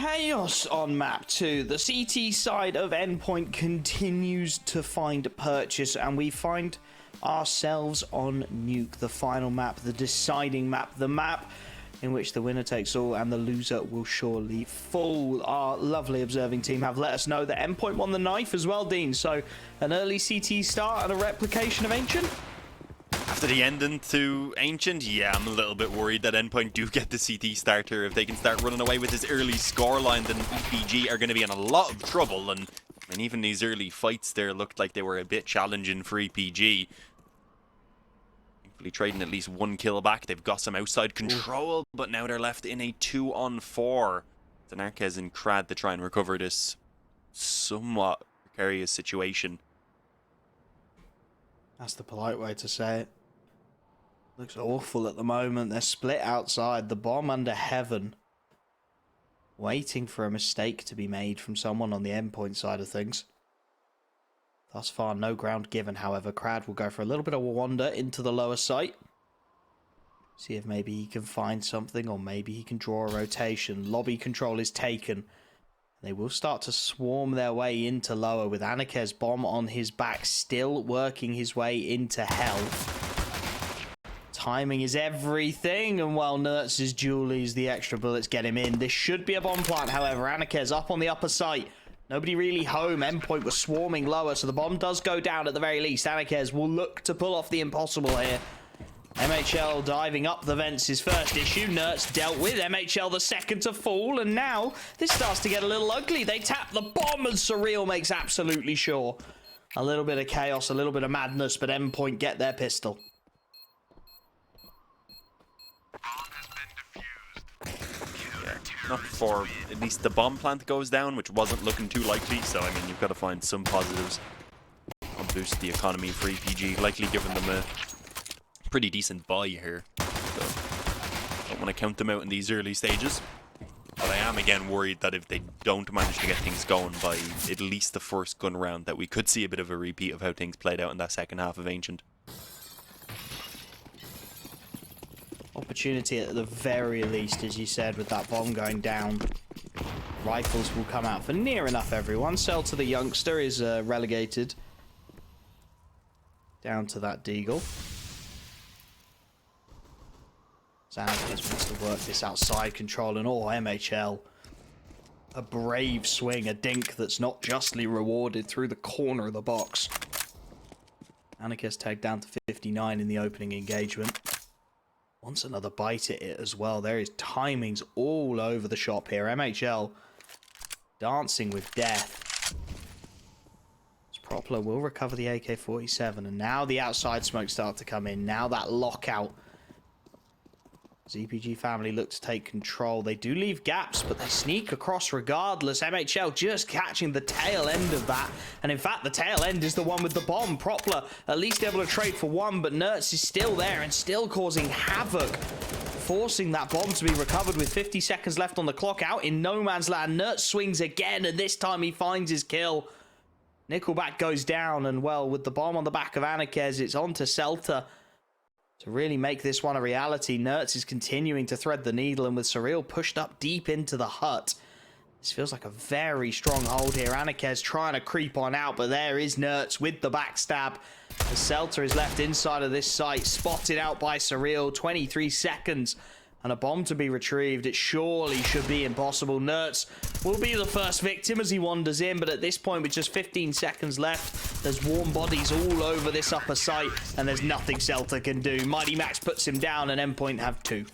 chaos on map 2. The CT side of Endpoint continues to find purchase, and we find ourselves on Nuke, the final map, the deciding map, the map in which the winner takes all and the loser will surely fall. Our lovely observing team have let us know that Endpoint won the knife as well, Dean. So an early CT start and a replication of Ancient. After the end into Ancient, yeah, I'm a little bit worried that Endpoint do get the CT starter. If they can start running away with this early scoreline, then EPG are going to be in a lot of trouble. And even these early fights there looked like they were a bit challenging for EPG. Thankfully trading at least one kill back. They've got some outside control, but now they're left in a 2-on-4. It's an Arquez and Crad to try and recover this somewhat precarious situation. That's the polite way to say it. Looks awful at the moment. They're split outside. The bomb under heaven. Waiting for a mistake to be made from someone on the Endpoint side of things. Thus far, no ground given, however. Crad will go for a little bit of a wander into the lower site. See if maybe he can find something, or maybe he can draw a rotation. Lobby control is taken. They will start to swarm their way into lower with Anakez's bomb on his back, still working his way into hell. Timing is everything, and while Nertz's Julies, the extra bullets get him in. This should be a bomb plant, however. Anakez's up on the upper site. Nobody really home. Endpoint was swarming lower, so the bomb does go down at the very least. Anakez's will look to pull off the impossible here. MHL diving up the vents, his first issue. Nertz dealt with. MHL the second to fall, and now this starts to get a little ugly. They tap the bomb, and Surreal makes absolutely sure. A little bit of chaos, a little bit of madness, but Endpoint get their pistol. Not before at least the bomb plant goes down, which wasn't looking too likely. So, I mean, you've got to find some positives. I'll boost the economy for EPG, likely giving them a pretty decent buy here. So, don't want to count them out in these early stages. But I am, again, worried that if they don't manage to get things going by at least the first gun round, that we could see a bit of a repeat of how things played out in that second half of Ancient. Opportunity at the very least, as you said, with that bomb going down. Rifles will come out for near enough everyone. Cell to the youngster is relegated down to that Deagle. Anakez's wants to work this outside control, and MHL. A brave swing, a dink that's not justly rewarded through the corner of the box. Anakez's tagged down to 59 in the opening engagement. Wants another bite at it as well. There is timings all over the shop here. MHL dancing with death. Propler will recover the AK-47, and now the outside smoke start to come in. Now that lockout. EPG family look to take control. They do leave gaps, but they sneak across regardless. MHL just catching the tail end of that. And in fact, the tail end is the one with the bomb. Propler at least able to trade for one, but Nertz is still there and still causing havoc. Forcing that bomb to be recovered with 50 seconds left on the clock. Out in no man's land, Nertz swings again, and this time he finds his kill. Nickelback goes down, and well, with the bomb on the back of Anakez's, it's on to Celta to really make this one a reality. Nertz is continuing to thread the needle, and with Surreal pushed up deep into the hut. This feels like a very strong hold here. Anakez's trying to creep on out, but there is Nertz with the backstab. The Celta is left inside of this site, spotted out by Surreal. 23 seconds and a bomb to be retrieved. It surely should be impossible. Nertz will be the first victim as he wanders in, but at this point, with just 15 seconds left, there's warm bodies all over this upper site, and there's nothing Celta can do. MightyMax puts him down, and Endpoint have 2.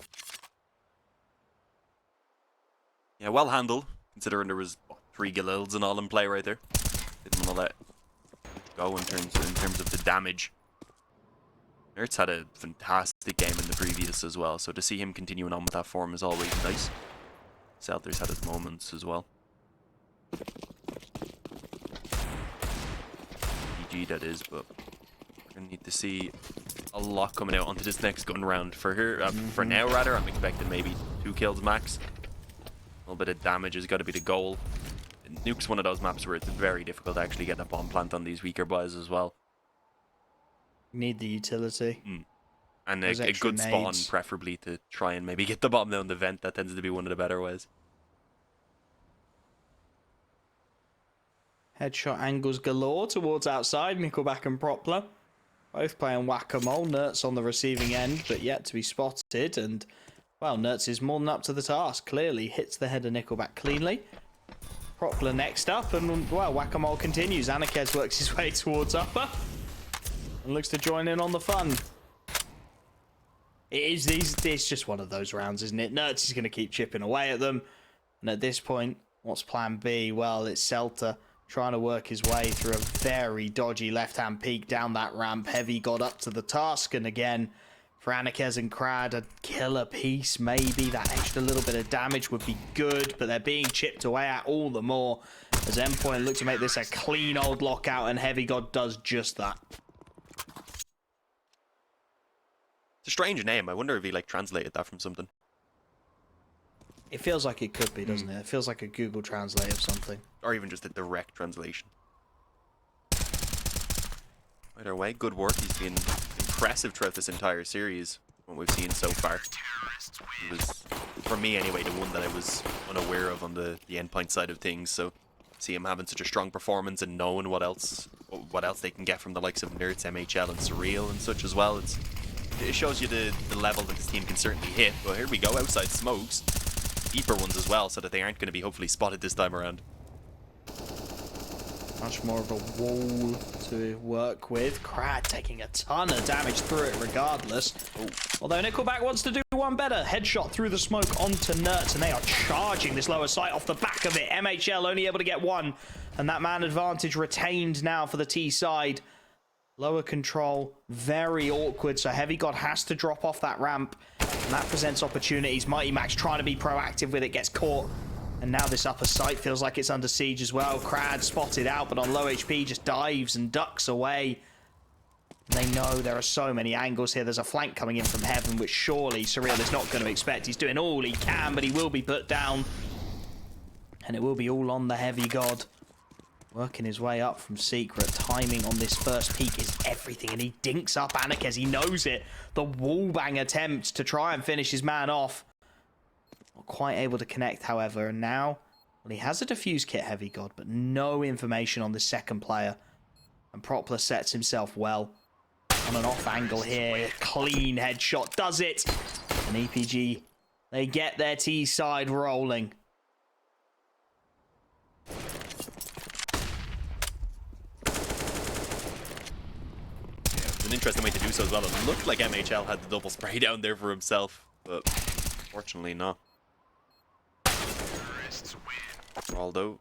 Yeah, well handled, considering there was 3 Galils and all in play right there. Didn't want to let go in terms of the damage. Nertz had a fantastic game in the previous as well, so to see him continuing on with that form is always nice. Celter's had his moments as well. PG that is, but we're going to need to see a lot coming out onto this next gun round. For her, for now rather, I'm expecting maybe 2 kills max. A little bit of damage has got to be the goal. Nuke's one of those maps where it's very difficult to actually get a bomb plant on these weaker buys as well. Need the utility. And a good spawn, preferably, to try and maybe get the bomb down the vent. That tends to be one of the better ways. Headshot angles galore towards outside. Nickelback and Propler both playing whack-a-mole. Nertz on the receiving end, but yet to be spotted. And, well, Nertz is more than up to the task. Clearly hits the head of Nickelback cleanly. Propler next up, and, well, whack-a-mole continues. Anakez works his way towards upper and looks to join in on the fun. It's just one of those rounds, isn't it? Nertz is going to keep chipping away at them. And at this point, what's plan B? Well, it's Celta trying to work his way through a very dodgy left-hand peek down that ramp. HeavyGoD up to the task, and again, for Anakez and Crad, a killer piece, maybe. That extra little bit of damage would be good, but they're being chipped away at all the more as Endpoint look to make this a clean old lockout, and HeavyGoD does just that. It's a strange name. I wonder if he, like, translated that from something. It feels like it could be, doesn't it? It feels like a Google Translate of something. Or even just a direct translation. Either way, good work. He's been impressive throughout this entire series, what we've seen so far. He was, for me anyway, the one that I was unaware of on the Endpoint side of things, so see him having such a strong performance and knowing what else they can get from the likes of END.MiGHTYMAX and Surreal and such as well. It shows you the level that this team can certainly hit. But here we go, outside smokes. Deeper ones as well, so that they aren't going to be hopefully spotted this time around. Much more of a wall to work with. Crad taking a ton of damage through it regardless. Ooh. Although Nickelback wants to do one better. Headshot through the smoke onto Nertz, and they are charging this lower site off the back of it. MHL only able to get one, and that man advantage retained now for the T side. Lower control, very awkward, so HeavyGoD has to drop off that ramp, and that presents opportunities. MiGHTYMAX trying to be proactive with it, gets caught, and now this upper site feels like it's under siege as well. Crad spotted out, but on low HP just dives and ducks away. They know there are so many angles here. There's a flank coming in from heaven, which surely Surreal is not going to expect. He's doing all he can, but he will be put down, and it will be all on the HeavyGoD. Working his way up from secret. Timing on this first peek is everything, and he dinks up Anakez. He knows it. The wallbang attempt to try and finish his man off. Not quite able to connect, however, and now, well, he has a defuse kit, HeavyGoD, but no information on the second player. And Propler sets himself well on an off angle here. Clean headshot does it. And EPG, they get their T side rolling. An interesting way to do so as well. It looked like MHL had the double spray down there for himself, but fortunately not. Although,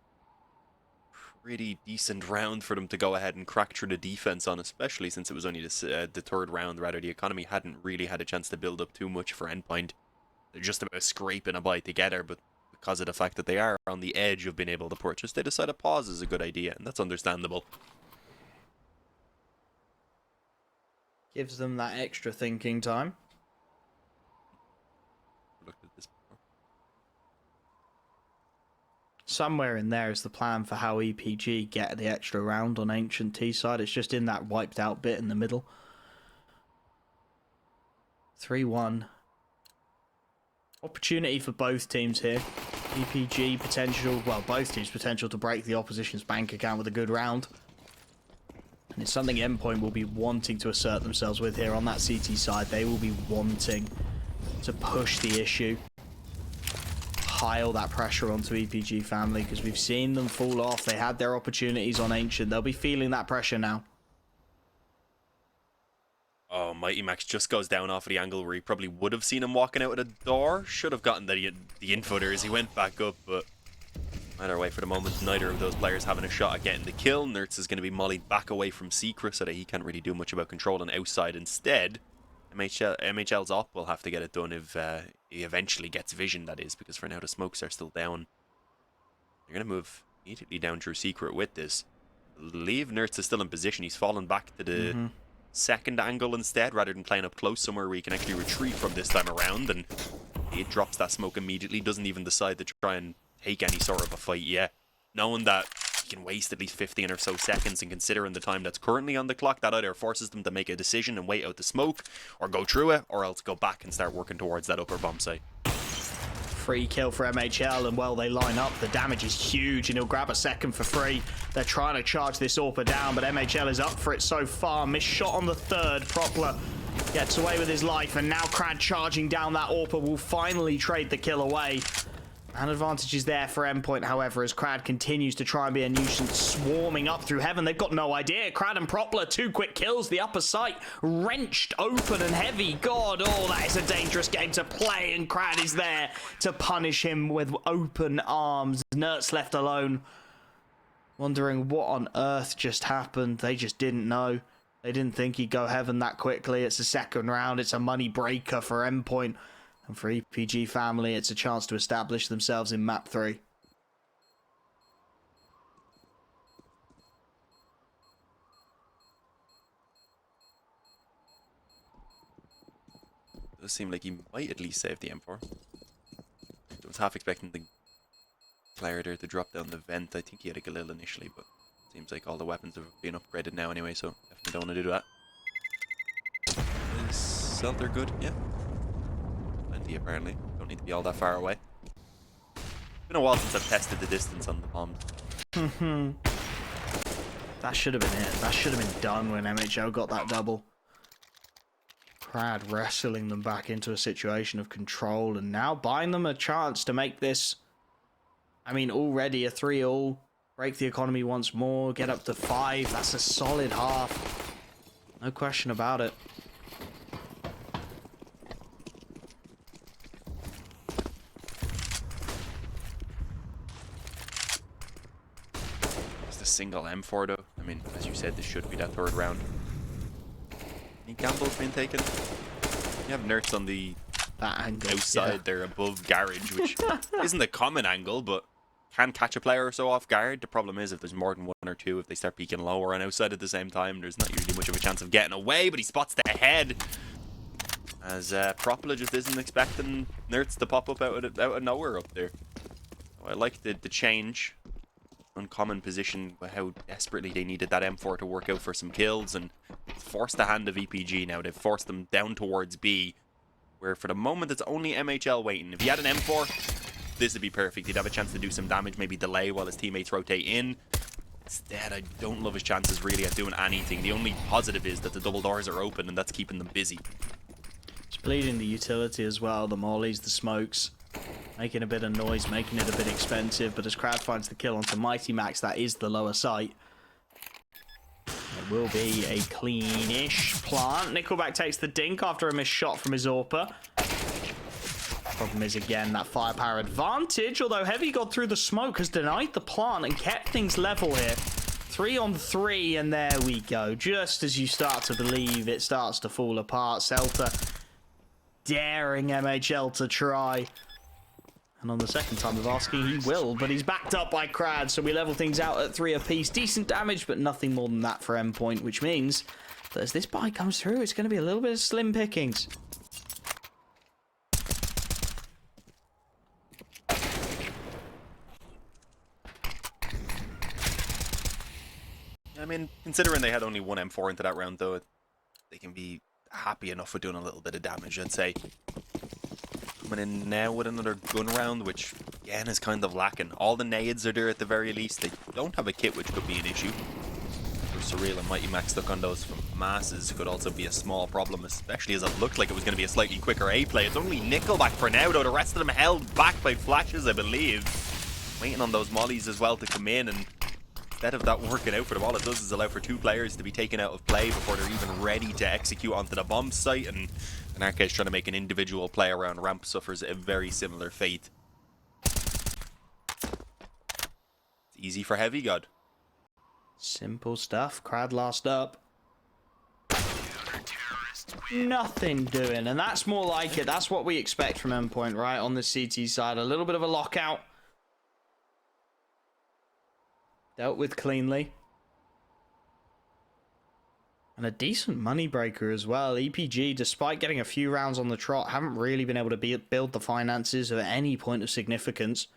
pretty decent round for them to go ahead and crack through the defense on, especially since it was only the third round. Rather, the economy hadn't really had a chance to build up too much for Endpoint. They're just about scraping a bite together, but because of the fact that they are on the edge of being able to purchase, they decided pause is a good idea, and that's understandable. Gives them that extra thinking time. Looked at this before. Somewhere in there is the plan for how EPG get the extra round on Ancient T side. It's just in that wiped out bit in the middle. 3-1. Opportunity for both teams here. EPG potential, well, both teams potential to break the opposition's bank account with a good round. And it's something Endpoint will be wanting to assert themselves with here on that CT side. They will be wanting to push the issue. Pile that pressure onto EPG family, because we've seen them fall off. They had their opportunities on Ancient. They'll be feeling that pressure now. Oh, MiGHTYMAX just goes down off of the angle where he probably would have seen him walking out of the door. Should have gotten the info there as he went back up, but either way, for the moment, neither of those players having a shot at getting the kill. Nertz is going to be mollied back away from Secret so that he can't really do much about controlling outside. Instead, MHL's op will have to get it done if he eventually gets vision, that is, because for now the smokes are still down. They're going to move immediately down through Secret with this. I believe Nertz is still in position. He's fallen back to the second angle instead, rather than playing up close somewhere where he can actually retreat from this time around. And he drops that smoke immediately, doesn't even decide to try and take any sort of a fight yet, knowing that he can waste at least 15 or so seconds, and considering the time that's currently on the clock, that either forces them to make a decision and wait out the smoke, or go through it, or else go back and start working towards that upper bomb site. Free kill for MHL, and well, they line up. The damage is huge, and he'll grab a second for free. They're trying to charge this AWPer down, but MHL is up for it so far. Missed shot on the third. Propler gets away with his life, and now Crad charging down that AWPer will finally trade the kill away. An advantage is there for Endpoint, however, as Crad continues to try and be a nuisance, swarming up through heaven. They've got no idea. Crad and Propler, 2 quick kills. The upper site wrenched open, and HeavyGoD. Oh, that is a dangerous game to play, and Crad is there to punish him with open arms. Nert's left alone, wondering what on earth just happened. They just didn't know. They didn't think he'd go heaven that quickly. It's a second round. It's a money breaker for Endpoint. And for EPG family, it's a chance to establish themselves in map 3. Does seem like he might at least save the M4. I was half expecting the player there to drop down the vent. I think he had a Galil initially, but seems like all the weapons have been upgraded now anyway, so definitely don't want to do that. Is Seltzer good? Yeah. Apparently. Don't need to be all that far away. It's been a while since I've tested the distance on the bombs. That should have been it. That should have been done when MHL got that double. Crad wrestling them back into a situation of control, and now buying them a chance to make this, I mean, already a 3-all. Break the economy once more, get up to 5. That's a solid half. No question about it. Single M4 though. I mean, as you said, this should be that third round. Any gambles being taken? You have Nerds on the outside there above garage, which isn't a common angle, but can catch a player or so off guard. The problem is if there's more than 1 or 2, if they start peeking lower and outside at the same time, there's not usually much of a chance of getting away, but he spots the head. As Propler just isn't expecting Nerds to pop up out of nowhere up there. So I like the change. Uncommon position, how desperately they needed that M4 to work out for some kills, and forced the hand of EPG now. They've forced them down towards B, where for the moment it's only MHL waiting. If he had an M4, this would be perfect. He'd have a chance to do some damage, maybe delay while his teammates rotate in. Instead, I don't love his chances really at doing anything. The only positive is that the double doors are open, and that's keeping them busy. It's bleeding the utility as well, the mollies, the smokes. Making a bit of noise, making it a bit expensive, but as Crad finds the kill onto MiGHTYMAX, that is the lower site. It will be a cleanish plant. Nickelback takes the dink after a missed shot from his AWPer. Problem is, again, that firepower advantage, although HeavyGoD through the smoke has denied the plant and kept things level here. 3 on 3, and there we go. Just as you start to believe, it starts to fall apart. Seltzer daring MHL to try. And on the second time of asking, he will, but he's backed up by Crad, so we level things out at 3 apiece. Decent damage, but nothing more than that for Endpoint, which means that as this buy comes through, it's going to be a little bit of slim pickings. I mean, considering they had only 1 M4 into that round, though, they can be happy enough with doing a little bit of damage, I'd say. Coming in now with another gun round, which again is kind of lacking. All the nades are there at the very least. They don't have a kit, which could be an issue. For Surreal and MiGHTYMAX stuck on those from masses could also be a small problem, especially as it looked like it was going to be a slightly quicker A play. It's only Nickelback for now, though. The rest of them held back by flashes, I believe. Waiting on those mollies as well to come in, and instead of that working out for them, all it does is allow for 2 players to be taken out of play before they're even ready to execute onto the bomb site, and in our case, trying to make an individual play around ramp suffers a very similar fate. It's easy for HeavyGoD. Simple stuff. Crad last up. Nothing doing, and that's more like it. That's what we expect from Endpoint, right? On the CT side, a little bit of a lockout. Dealt with cleanly. And a decent money breaker as well. EPG, despite getting a few rounds on the trot, haven't really been able to build the finances at any point of significance.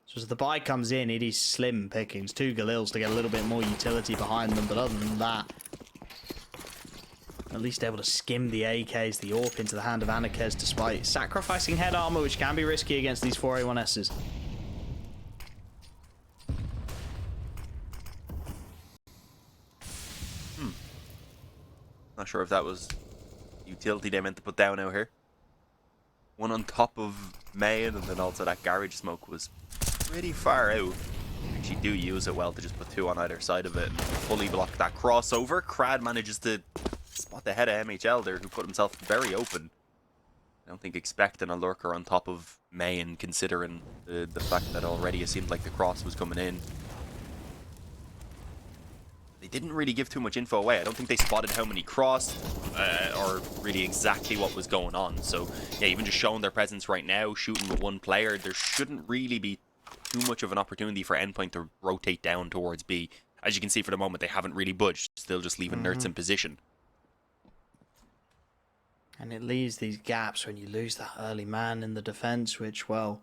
So as the buy comes in, it is slim pickings. 2 Galils to get a little bit more utility behind them, but other than that, At least able to skim the AKs, the AWP into the hand of Anarkez, despite sacrificing head armor, which can be risky against these 4A1Ss. Not sure if that was utility they meant to put down out here. One on top of main, and then also that garage smoke was pretty far out. Actually do use it well to just put two on either side of it and fully block that crossover. Crad manages to spot the head of MHL there, who put himself very open. I don't think expecting a lurker on top of main, considering the fact that already it seemed like the cross was coming in. They didn't really give too much info away. I don't think they spotted how many crossed or really exactly what was going on. So yeah, even just showing their presence right now, shooting with one player, there shouldn't really be too much of an opportunity for Endpoint to rotate down towards B. As you can see, for the moment, they haven't really budged, still just leaving Nerds in position. And it leaves these gaps when you lose that early man in the defense, which, well,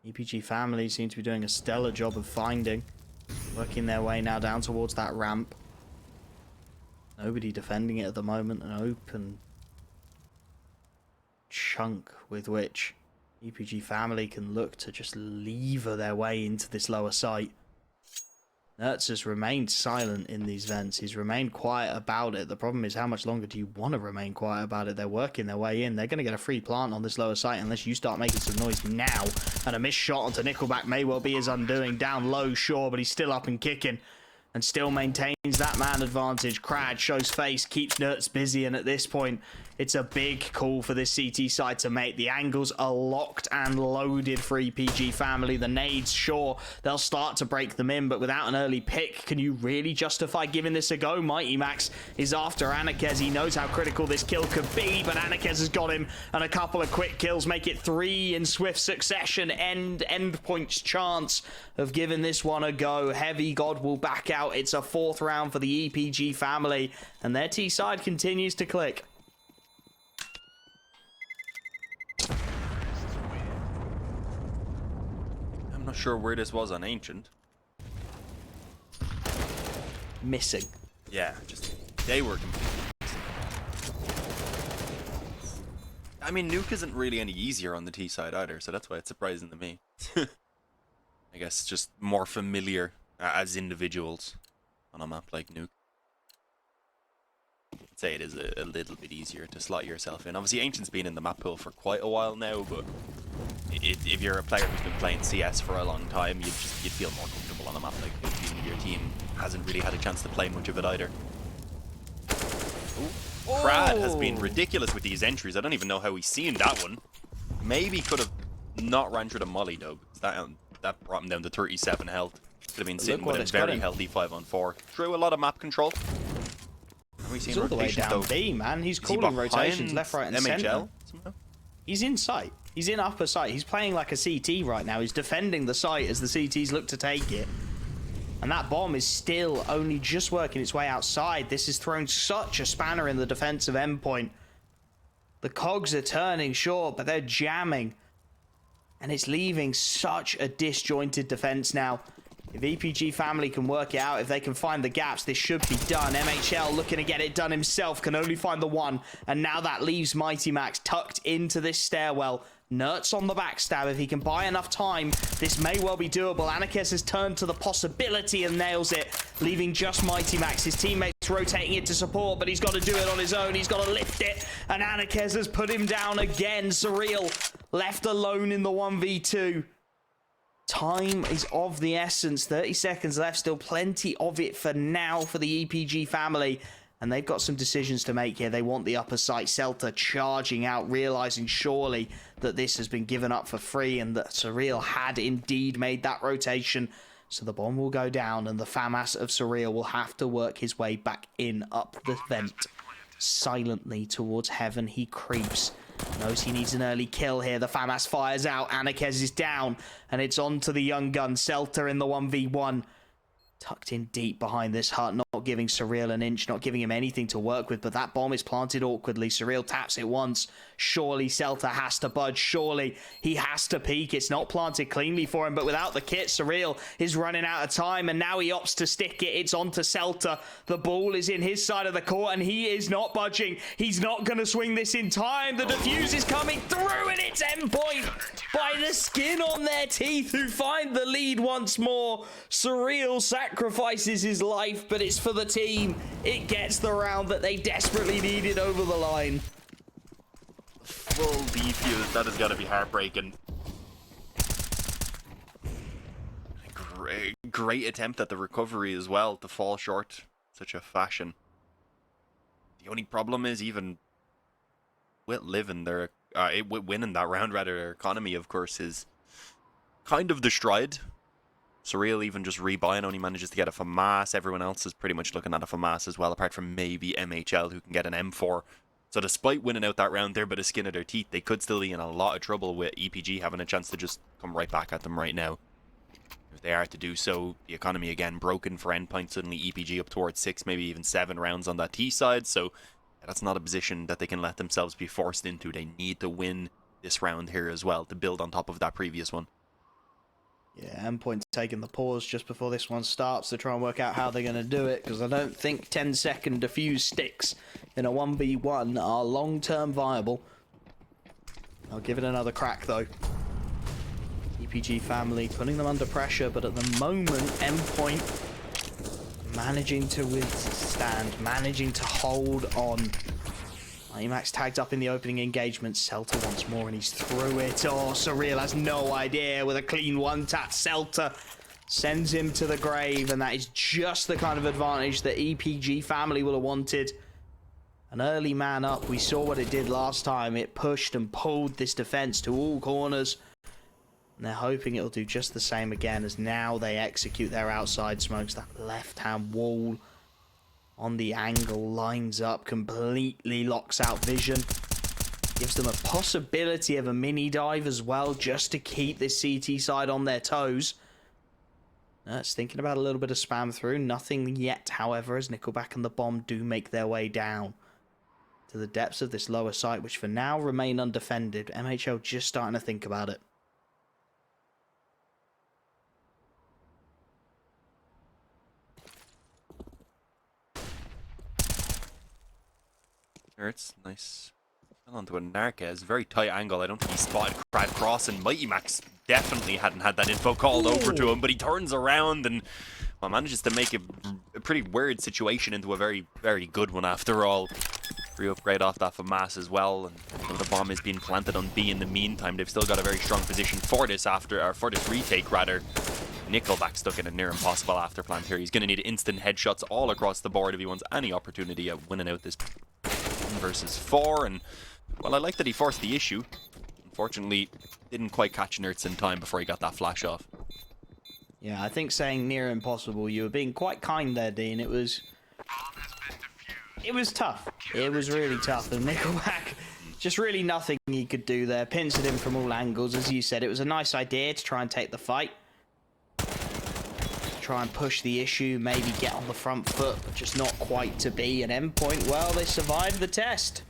EPG family seem to be doing a stellar job of finding. Working their way now down towards that ramp. Nobody defending it at the moment. An open chunk with which EPG family can look to just lever their way into this lower site. Nerds has remained silent in these vents. He's remained quiet about it. The problem is, how much longer do you want to remain quiet about it? They're working their way in. They're going to get a free plant on this lower site unless you start making some noise now. And a missed shot onto Nickelback may well be his undoing. Down low, sure, but he's still up and kicking. And still maintains that man advantage. Crad shows face, keeps Nerds busy, and at this point, it's a big call for this CT side to make. The angles are locked and loaded for EPG family. The nades, sure, they'll start to break them in, but without an early pick, can you really justify giving this a go? MightyMax is after Anarkez. He knows how critical this kill could be, but Anarkez has got him, and a couple of quick kills make it 3 in swift succession. Endpoint's chance of giving this one a go. HeavyGoD will back out. It's a 4th round for the EPG family, and their T side continues to click. I'm not sure where this was on Ancient. Missing. Yeah, just they were completely missing. I mean, Nuke isn't really any easier on the T side either, so that's why it's surprising to me. I guess just more familiar as individuals on a map like Nuke. I'd say it is a little bit easier to slot yourself in. Obviously, Ancient's been in the map pool for quite a while now, but if you're a player who's been playing CS for a long time, you'd feel more comfortable on a map like Nuke, even if your team hasn't really had a chance to play much of it either. Ooh. Crad has been ridiculous with these entries. I don't even know how he's seen that one. Maybe could have not ran through the molly though. That brought him down to 37 health. Could have been sitting with a very healthy 5-on-4. Threw a lot of map control. He's all the way down B, man. He's calling rotations left, right, and center. He's in sight. He's in upper sight. He's playing like a CT right now. He's defending the site as the CTs look to take it. And that bomb is still only just working its way outside. This has thrown such a spanner in the defense of Endpoint. The cogs are turning short, but they're jamming. And it's leaving such a disjointed defense now. If EPG family can work it out, if they can find the gaps, this should be done. MHL looking to get it done himself, can only find the one. And now that leaves MightyMax tucked into this stairwell. Nerds on the backstab. If he can buy enough time, this may well be doable. Anarkez has turned to the possibility and nails it, leaving just MightyMax. His teammates rotating it to support, but he's got to do it on his own. He's got to lift it, and Anarkez has put him down again. Surreal left alone in the 1v2. Time is of the essence. 30 seconds left. Still plenty of it for now for the EPG family. And they've got some decisions to make here. They want the upper site. Celta charging out, realizing surely that this has been given up for free and that Surreal had indeed made that rotation. So the bomb will go down and the FAMAS of Surreal will have to work his way back in up the vent. Silently towards heaven he creeps. Knows he needs an early kill here. The FAMAS fires out. Anarkez is down. And it's on to the young gun. Celta in the 1v1. Tucked in deep behind this hut. Not not giving Surreal an inch, not giving him anything to work with, but that bomb is planted awkwardly. Surreal taps it once. Surely Celta has to budge. Surely he has to peek. It's not planted cleanly for him, but without the kit, Surreal is running out of time, and now he opts to stick it. It's onto Celta. The ball is in his side of the court, and he is not budging. He's not going to swing this in time. The defuse is coming through, and it's Endpoint by the skin on their teeth, who find the lead once more. Surreal sacrifices his life, but it's for the team. It gets the round that they desperately needed over the line. Full defuse, that has got to be heartbreaking. Great attempt at the recovery as well, to fall short such a fashion. The only problem is, even with winning that round, rather, their economy, of course, is kind of destroyed. Surreal even just rebuying only manages to get a FAMAS. Everyone else is pretty much looking at a FAMAS as well, apart from maybe MHL, who can get an M4. So despite winning out that round there by the skin of their teeth, they could still be in a lot of trouble with EPG having a chance to just come right back at them right now. If they are to do so, the economy again broken for Endpoint. Suddenly EPG up towards 6, maybe even 7 rounds on that T side. So yeah, that's not a position that they can let themselves be forced into. They need to win this round here as well to build on top of that previous one. Yeah, Endpoint taking the pause just before this one starts to try and work out how they're going to do it, because I don't think 10-second defuse sticks in a 1v1 are long-term viable. I'll give it another crack, though. EPG family putting them under pressure, but at the moment, Endpoint managing to withstand, managing to hold on. EMAX tagged up in the opening engagement. Celta once more, and he's through it. Oh, Surreal has no idea. With a clean one-tap, Celta sends him to the grave, and that is just the kind of advantage that EPG family will have wanted. An early man up. We saw what it did last time. It pushed and pulled this defense to all corners. And they're hoping it'll do just the same again, as now they execute their outside smokes. That left-hand wall on the angle lines up, completely locks out vision. Gives them a possibility of a mini dive as well, just to keep this CT side on their toes. It's thinking about a little bit of spam through. Nothing yet, however, as Nickelback and the bomb do make their way down to the depths of this lower site, which for now remain undefended. MHL just starting to think about it. Hurts, nice. Fell onto a Narcez, very tight angle. I don't think he spotted Crad Cross, and END.MiGHTYMAX definitely hadn't had that info called over to him, but he turns around and well, manages to make a pretty weird situation into a very, very good one after all. Free upgrade off that FAMAS as well, and the bomb is being planted on B in the meantime. They've still got a very strong position for this for this retake rather. Nickelback stuck in a near impossible after plant here. He's going to need instant headshots all across the board if he wants any opportunity at winning out this versus 4, and well, I like that he forced the issue. Unfortunately, didn't quite catch Nertz in time before he got that flash off. Yeah, I think saying near impossible, you were being quite kind there, Dean. It was tough. It was really tough, and Nickelback, just really nothing he could do there. Pincered him from all angles, as you said. It was a nice idea to try and take the fight. Try and push the issue, maybe get on the front foot, but just not quite to be. An Endpoint, well, they survived the test.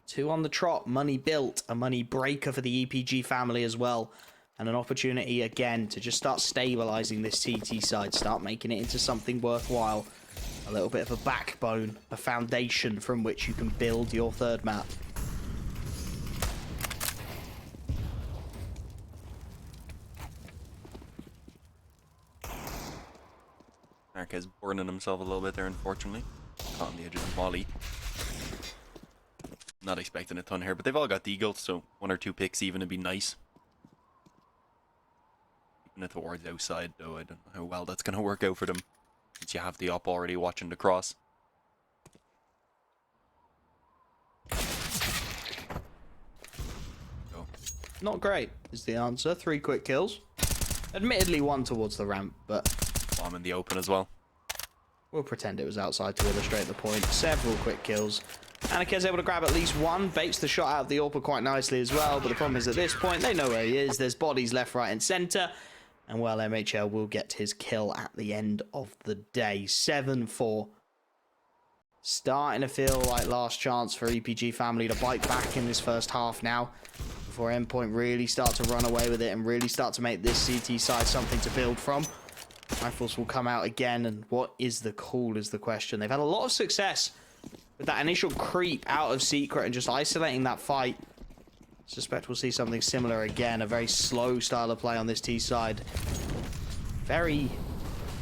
2 on the trot, money built, a money breaker for the EPG family as well, and an opportunity again to just start stabilizing this CT side, start making it into something worthwhile. A little bit of a backbone, a foundation from which you can build your third map. Narcez burning himself a little bit there, unfortunately. Caught on the edge of the volley. Not expecting a ton here, but they've all got deagles, so 1 or 2 picks even would be nice. Keeping it towards outside, though. I don't know how well that's going to work out for them, since you have the op already watching the cross. Go. Not great is the answer. 3 quick kills. Admittedly, 1 towards the ramp, but Bomb in the open as well. we'll pretend it was outside to illustrate the point. Several quick kills. Anakin's able to grab at least 1, baits the shot out of the AWP quite nicely as well, but the problem is at this point, they know where he is. There's bodies left, right, and center. And well, MHL will get his kill at the end of the day. 7-4. Starting to feel like last chance for EPG family to bite back in this first half now, before Endpoint really start to run away with it and really start to make this CT side something to build from. Rifles will come out again, and what is the call is the question. They've had a lot of success with that initial creep out of Secret and just isolating that fight. Suspect we'll see something similar again. A very slow style of play on this T side. Very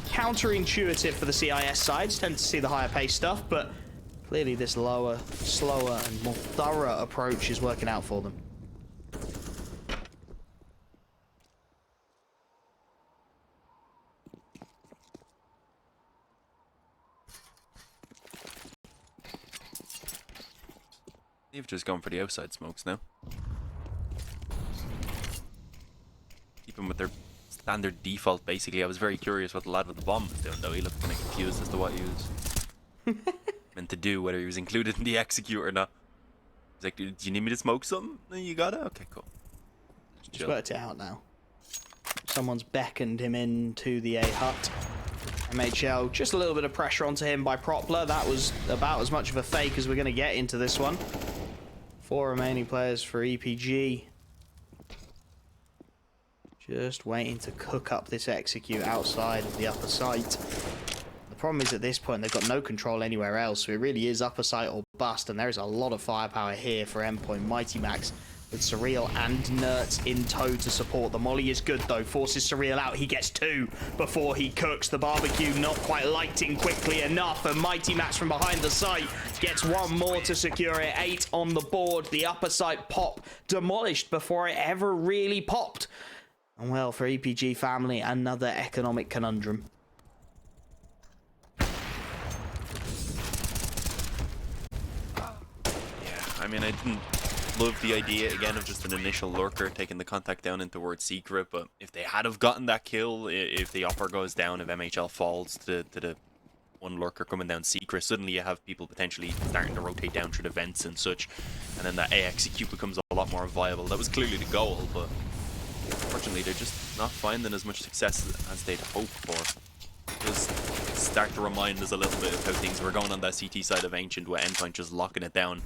counterintuitive for the CIS sides. Tend to see the higher pace stuff, but clearly this lower, slower, and more thorough approach is working out for them. They've just gone for the outside smokes now. Keep them with their standard default, basically. I was very curious what the lad with the bomb was doing, though. He looked kind of confused as to what he was meant to do, whether he was included in the execute or not. He's like, do you need me to smoke something? You got it? Okay, cool. Just worked it out now. Someone's beckoned him into the A hut. MHL, just a little bit of pressure onto him by Propler. That was about as much of a fake as we're going to get into this one. 4 remaining players for EPG. Just waiting to cook up this execute outside of the upper site. The problem is at this point they've got no control anywhere else, so it really is upper site or bust, and there is a lot of firepower here for Endpoint. MightyMax with Surreal and Nerds in tow to support. The molly is good though, forces Surreal out. He gets 2 before he cooks. The barbecue not quite lighting quickly enough, and MightyMax from behind the site gets 1 more to secure it. 8 on the board. The upper site pop demolished before it ever really popped. And well, for EPG family, another economic conundrum. Yeah, I mean, I didn't love the idea again of just an initial lurker taking the contact down in towards Secret, but if they had have gotten that kill, if the upper goes down, if MHL falls to the one lurker coming down Secret, suddenly you have people potentially starting to rotate down through the vents and such, and then that A execute becomes a lot more viable. That was clearly the goal, but unfortunately they're just not finding as much success as they'd hoped for. It does start to remind us a little bit of how things were going on that CT side of Ancient, with Endpoint just locking it down.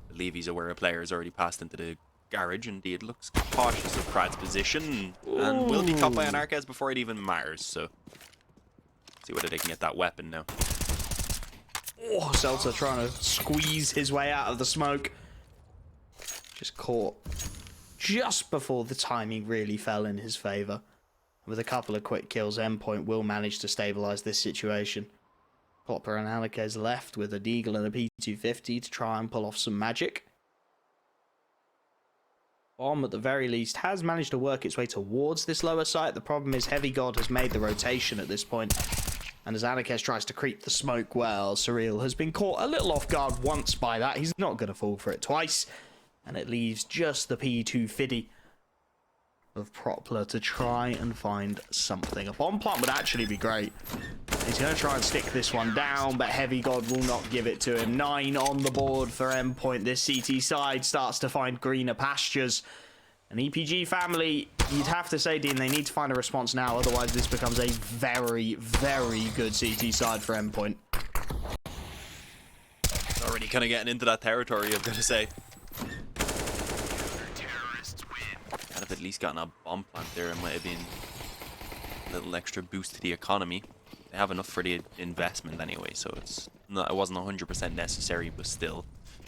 I believe he's aware a player has already passed into the garage. Indeed, looks cautious of Krad's position and will be caught by an Arquez before it even matters. So, see whether they can get that weapon now. Oh, Zelta trying to squeeze his way out of the smoke. Just caught just before the timing really fell in his favor. With a couple of quick kills, Endpoint will manage to stabilize this situation. Popper and Alakez left with a Deagle and a P250 to try and pull off some magic. Bomb, at the very least, has managed to work its way towards this lower site. The problem is HeavyGoD has made the rotation at this point. And as Alakez tries to creep the smoke, well, Surreal has been caught a little off guard once by that. He's not going to fall for it twice. And it leaves just the P250 of Propler to try and find something. A bomb plant would actually be great. He's going to try and stick this one down, but HeavyGoD will not give it to him. 9 on the board for Endpoint. This CT side starts to find greener pastures. An EPG family, you'd have to say, Dean, they need to find a response now. Otherwise, this becomes a very, very good CT side for Endpoint. Already kind of getting into that territory, I've got to say. Had have at least gotten a bomb plant there, it might have been a little extra boost to the economy. They have enough for the investment anyway, so it wasn't 100% necessary, but still,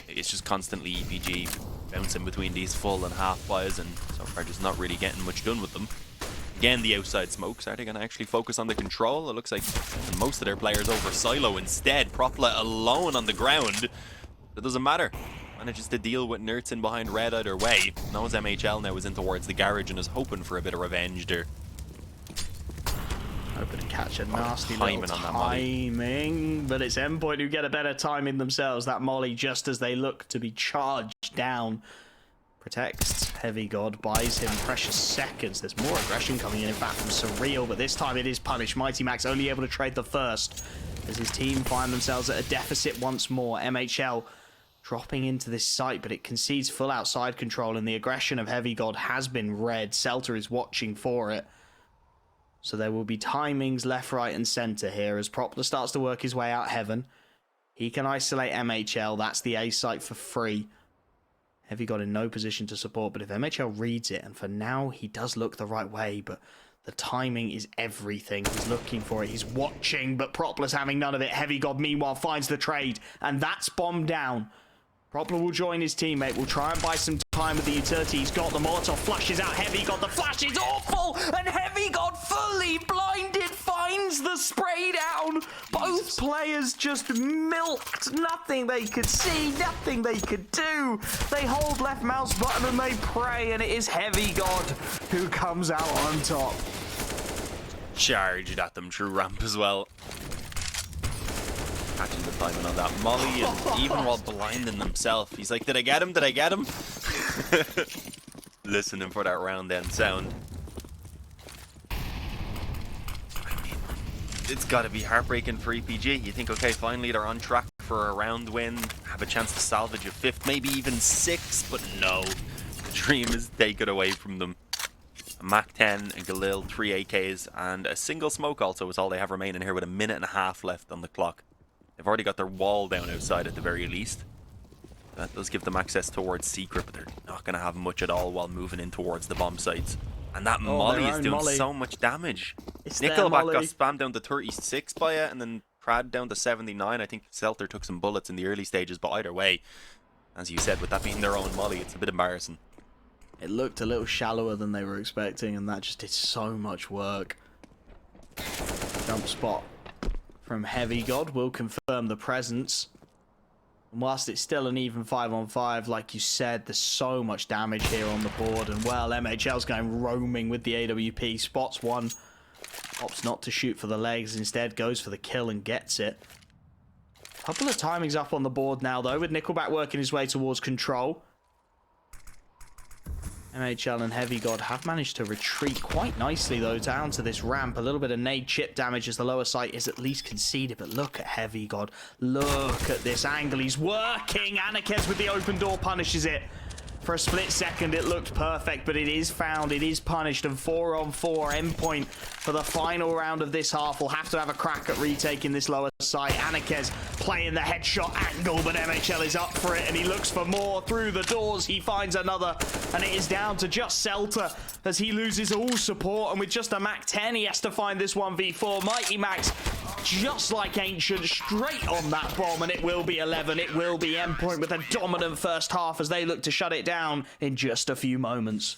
it's just constantly EPG bouncing between these full and half buys, and so far just not really getting much done with them. Again, the outside smokes. Are they going to actually focus on the control? It looks like most of their players over silo instead. Propla alone on the ground. It doesn't matter. Manages to deal with Nerds in behind red either way. Knows MHL now is in towards the garage and is hoping for a bit of revenge there. Hoping to catch a nasty little timing, but it's Endpoint who get a better timing themselves. That molly, just as they look to be charged down, protects HeavyGoD, buys him precious seconds. There's more aggression coming in fact, from Surreal, but this time it is punished. MightyMax only able to trade the first as his team find themselves at a deficit once more. MHL dropping into this site, but it concedes full outside control, and the aggression of HeavyGoD has been read. Celta is watching for it. So there will be timings left, right, and center here as Propler starts to work his way out heaven. He can isolate MHL. That's the A site for free. HeavyGoD in no position to support, but if MHL reads it, and for now he does look the right way, but the timing is everything. He's looking for it. He's watching, but Propler's having none of it. HeavyGoD, meanwhile, finds the trade, and that's bomb down. Propler will join his teammate. Will try and buy some time with the utility. He's got the Molotov. Flushes out HeavyGoD. The flash is awful, and HeavyGoD fully blinded finds the spray down. Both players just milked. Nothing they could see, nothing they could do. They hold left mouse button and they pray, and it is HeavyGoD who comes out on top. Charged at them through ramp as well. Catching the timing on that molly, and even while blinding himself, he's like, did I get him? Did I get him? Listening for that round end sound. I mean, it's got to be heartbreaking for EPG. You think, okay, finally they're on track for a round win, have a chance to salvage a fifth, maybe even sixth, but no. The dream is taken away from them. A MAC-10, a Galil, 3 AKs, and a single smoke also is all they have remaining here with a minute and a half left on the clock. They've already got their wall down outside at the very least. That does give them access towards secret, but they're not going to have much at all while moving in towards the bomb sites. And that molly is doing so much damage. Nickelback got spammed down to 36 by it, and then Prad down to 79. I think Celta took some bullets in the early stages, but either way, as you said, with that being their own molly, it's a bit embarrassing. It looked a little shallower than they were expecting, and that just did so much work. Jump spot from HeavyGoD will confirm the presence. And whilst it's still an even 5-on-5, like you said, there's so much damage here on the board. And well, MHL's going roaming with the AWP. Spots one. Opts not to shoot for the legs. Instead goes for the kill and gets it. Couple of timings up on the board now, though, with Nickelback working his way towards control. MHL and HeavyGoD have managed to retreat quite nicely, though, down to this ramp. A little bit of nade chip damage as the lower site is at least conceded, but look at HeavyGoD. Look at this angle. He's working. Anakez with the open door punishes it. For a split second, it looked perfect, but it is found. It is punished, and 4-on-4 Endpoint for the final round of this half. Will have to have a crack at retaking this lower site. Anakez playing the headshot angle, but MHL is up for it, and he looks for more through the doors. He finds another, and it is down to just Celta as he loses all support, and with just a MAC-10, he has to find this 1v4. MightyMax, just like Ancient, straight on that bomb, and it will be 11. It will be Endpoint with a dominant first half as they look to shut it down in just a few moments.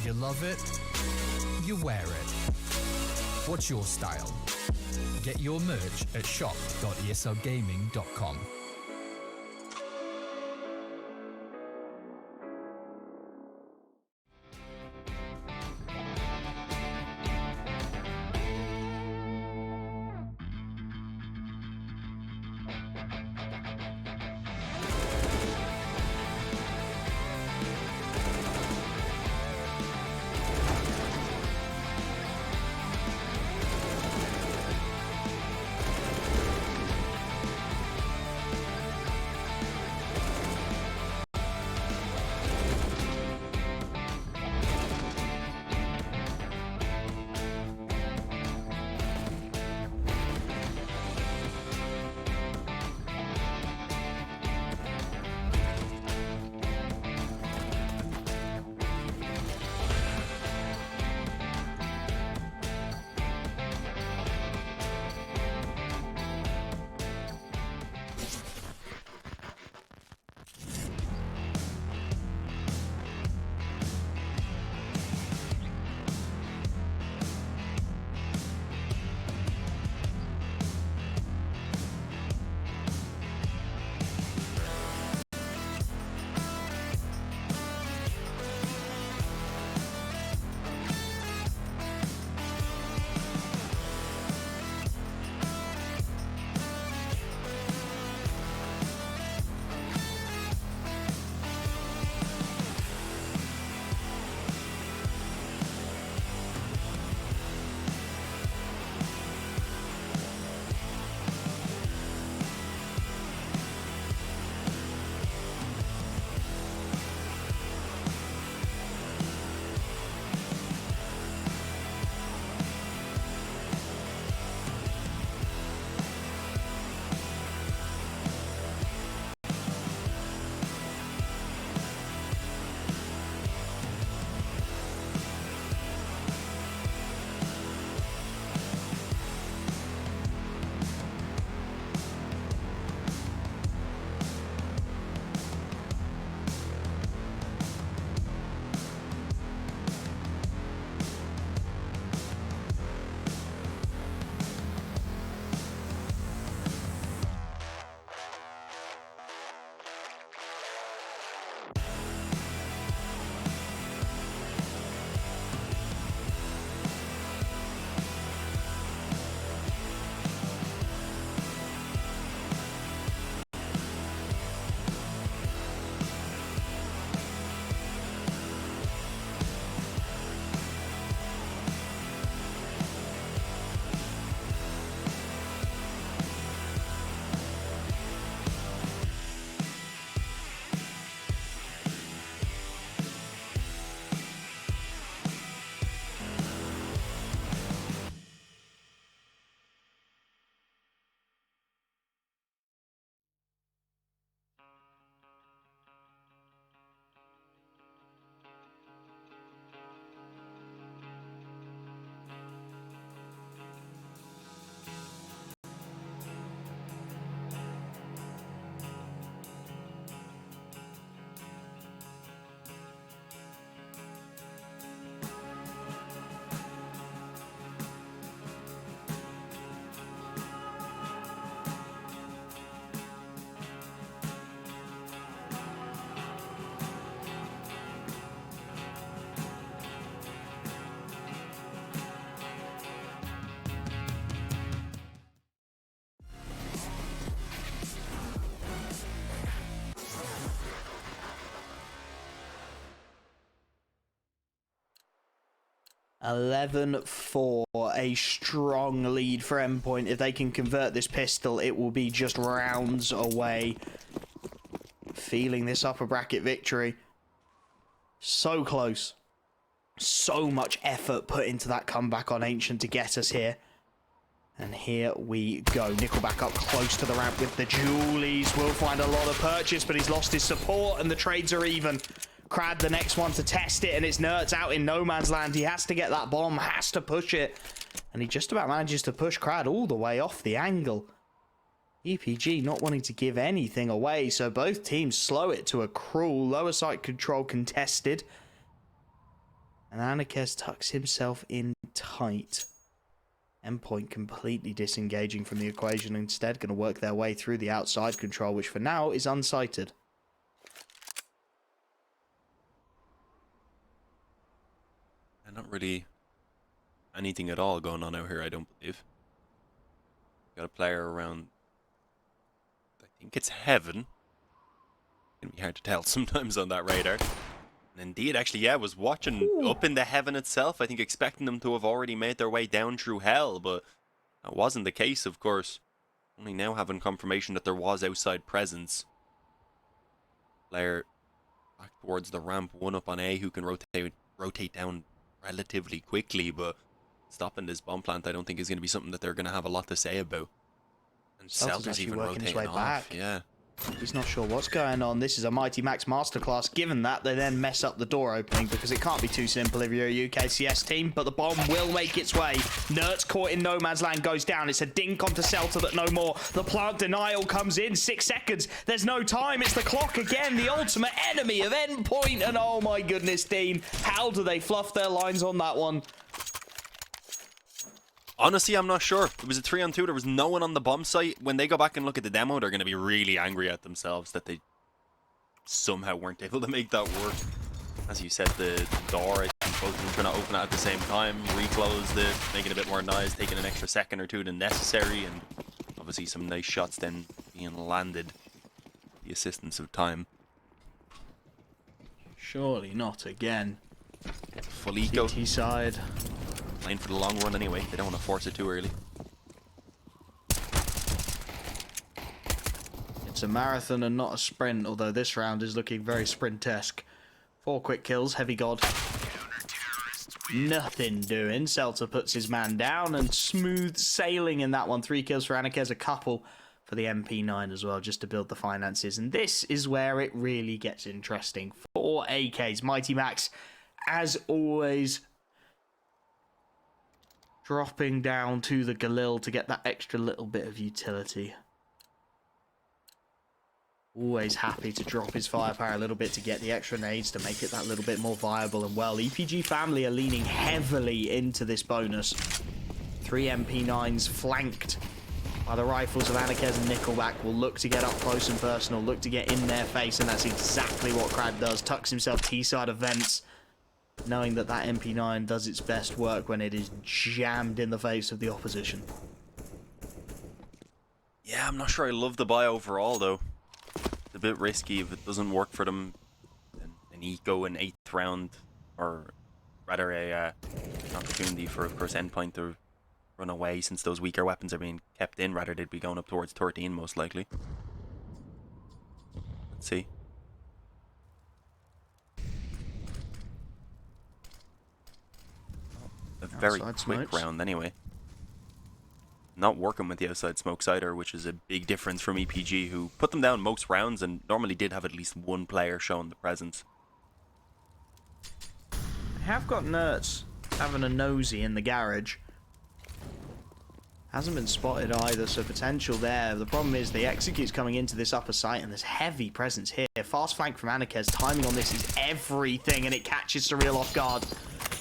You love it, you wear it. What's your style? Get your merch at shop.eslgaming.com. 11-4, a strong lead for Endpoint. If they can convert this pistol, it will be just rounds away. Feeling this upper bracket victory. So close. So much effort put into that comeback on Ancient to get us here. And here we go. Nickelback up close to the ramp with the Julies. Will find a lot of purchase, but he's lost his support and the trades are even. Crad the next one to test it, and it's Nerds out in no man's land. He has to get that bomb, has to push it. And he just about manages to push Crad all the way off the angle. EPG not wanting to give anything away, so both teams slow it to a crawl. Lower side control contested. And Anarkez tucks himself in tight. Endpoint completely disengaging from the equation, instead going to work their way through the outside control, which for now is unsighted. And not really anything at all going on out here, I don't believe. Got a player around, I think it's Heaven. Can be hard to tell sometimes on that radar. And indeed, actually, yeah, was watching up in the Heaven itself. I think expecting them to have already made their way down through Hell, but that wasn't the case, of course. Only now having confirmation that there was outside presence. Player back towards the ramp, one up on A, who can rotate down relatively quickly, but stopping this bomb plant I don't think is going to be something that they're going to have a lot to say about. And Celta's even rotating off. Back. Yeah. He's not sure what's going on. This is a MightyMax masterclass. Given that, they then mess up the door opening because it can't be too simple if you're a UKCS team, but the bomb will make its way. Nerds caught in no man's land goes down. It's a dink onto Celta, but no more. The plant denial comes in. 6 seconds. There's no time. It's the clock again. The ultimate enemy of Endpoint. And oh my goodness, Dean. How do they fluff their lines on that one? Honestly, I'm not sure. It was a 3-on-2. There was no one on the bomb site. When they go back and look at the demo, they're going to be really angry at themselves that they somehow weren't able to make that work. As you said, the door, I think both of them trying to open it at the same time, reclose it, making a bit more noise, taking an extra second or two than necessary, and obviously some nice shots then being landed. The assistance of time. Surely not again. Full eco. CT side. Playing for the long run anyway. They don't want to force it too early. It's a marathon and not a sprint, although this round is looking very sprint-esque. 4 quick kills, EPG. Nothing doing. Celta puts his man down and smooth sailing in that one. 3 kills for Anarkez, a couple for the MP9 as well, just to build the finances. And this is where it really gets interesting. 4 AKs. MightyMax, as always, dropping down to the Galil to get that extra little bit of utility. Always happy to drop his firepower a little bit to get the extra nades to make it that little bit more viable. And well, EPG family are leaning heavily into this bonus. 3 MP9s flanked by the rifles of Anarkez and Nickelback will look to get up close and personal, look to get in their face, and that's exactly what Crad does. Tucks himself T-side of vents, knowing that that MP9 does its best work when it is jammed in the face of the opposition. Yeah, I'm not sure I love the buy overall, though. It's a bit risky if it doesn't work for them. An eco in 8th round, or rather an opportunity for, of course, Endpoint to run away since those weaker weapons are being kept in. Rather, they'd be going up towards 13 most likely. Let's see. A very quick round anyway. Not working with the outside smokes either, which is a big difference from EPG, who put them down most rounds and normally did have at least one player showing the presence. I have got Nerds having a nosy in the garage. Hasn't been spotted either, so potential there. The problem is the execute's coming into this upper site and there's heavy presence here. Fast flank from Anarkez. Timing on this is everything and it catches Surreal off guard.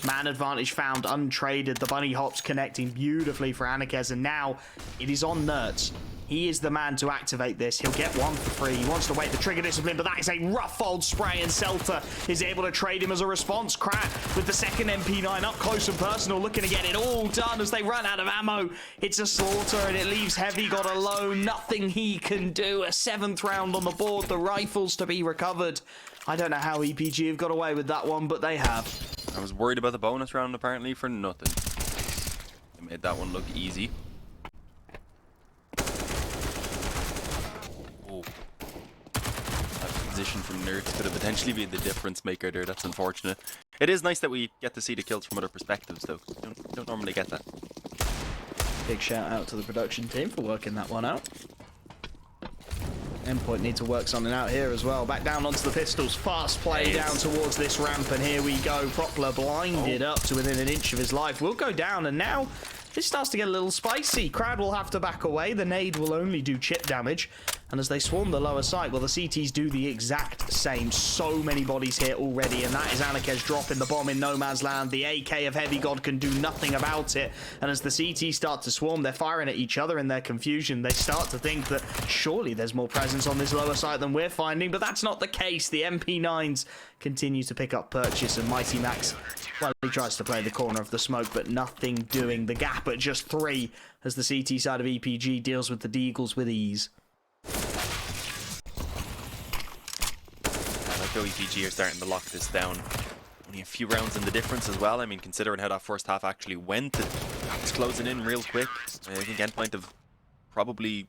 Man advantage found, untraded. The bunny hops connecting beautifully for Anarkez, and now it is on Nerds. He is the man to activate this. He'll get 1 for free. He wants to wait the trigger discipline, but that is a rough old spray, and Celta is able to trade him as a response. Crat with the second MP9 up close and personal, looking to get it all done as they run out of ammo. It's a slaughter, and it leaves EPG alone. Nothing he can do. A 7th round on the board. The rifles to be recovered. I don't know how EPG have got away with that one, but they have. I was worried about the bonus round apparently for nothing. They made that one look easy. Oh. That position from Nerds could have potentially been the difference maker there. That's unfortunate. It is nice that we get to see the kills from other perspectives though. Don't normally get that. Big shout out to the production team for working that one out. Endpoint need to work something out here as well. Back down onto the pistols. Fast play down towards this ramp, and here we go. Propler blinded up to within an inch of his life. Will go down, and now this starts to get a little spicy. Crowd will have to back away. The nade will only do chip damage. And as they swarm the lower site, well, the CTs do the exact same. So many bodies here already, and that is Anarkez dropping the bomb in no man's land. The AK of HeavyGoD can do nothing about it. And as the CTs start to swarm, they're firing at each other in their confusion. They start to think that surely there's more presence on this lower site than we're finding, but that's not the case. The MP9s continue to pick up purchase, and MiGHTYMAX, well, he tries to play the corner of the smoke, but nothing doing. The gap at just 3 as the CT side of EPG deals with the Deagles with ease. EPG are starting to lock this down. Only a few rounds in the difference as well. I mean, considering how that first half actually went, it's closing in real quick. I think Endpoint have probably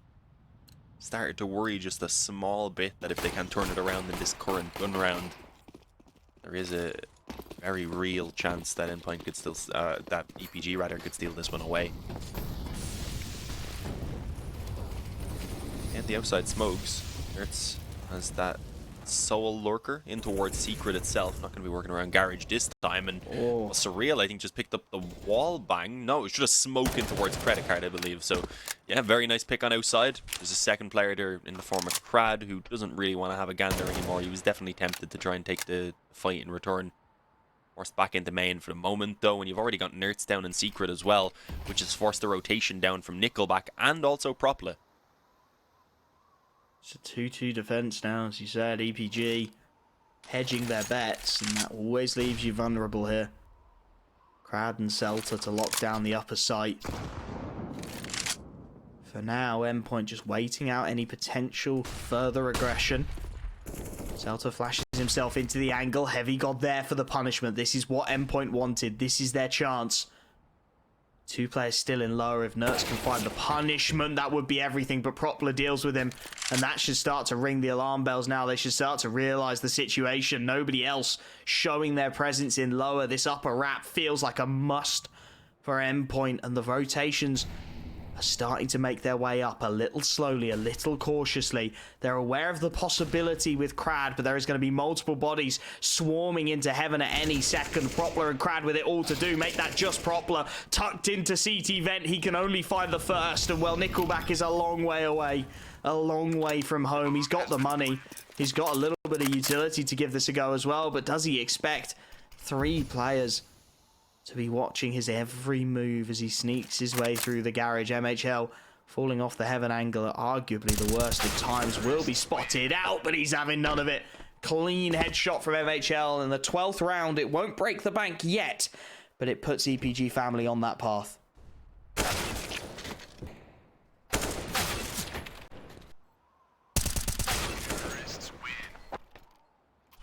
started to worry just a small bit that if they can turn it around in this current gun round, there is a very real chance that Endpoint could still, that EPG rather, could steal this one away. And the outside smokes. Nerds has that Soul Lurker in towards Secret itself. Not going to be working around Garage this time. And well, Surreal, I think, just picked up the wall bang. No, it should have smoked in towards Credit Card, I believe. So, yeah, very nice pick on outside. There's a second player there in the form of Crad, who doesn't really want to have a gander anymore. He was definitely tempted to try and take the fight in return. Forced back into main for the moment, though, and you've already got Nerds down in Secret as well, which has forced the rotation down from Nickelback and also Propler. It's a 2-2 defense now, as you said. EPG hedging their bets, and that always leaves you vulnerable here. Crad and Celta to lock down the upper site. For now, Endpoint just waiting out any potential further aggression. Celta flashes himself into the angle. HeavyGoD there for the punishment. This is what Endpoint wanted. This is their chance. 2 players still in lower. If Nerds can find the punishment, that would be everything, but Propler deals with him, and that should start to ring the alarm bells now. They should start to realize the situation. Nobody else showing their presence in lower. This upper wrap feels like a must for Endpoint, and the rotations are starting to make their way up a little slowly, a little cautiously. They're aware of the possibility with Crad, but there is going to be multiple bodies swarming into heaven at any second. Propler and Crad with it all to do. Make that just Propler. Tucked into CT vent, he can only find the first, and well, Nickelback is a long way away. A long way from home. He's got the money. He's got a little bit of utility to give this a go as well, but does he expect 3 players to be watching his every move as he sneaks his way through the garage? mhL falling off the heaven angle at arguably the worst of times, will be spotted out, but he's having none of it. Clean headshot from mhL in the 12th round. It won't break the bank yet, but it puts EPG family on that path.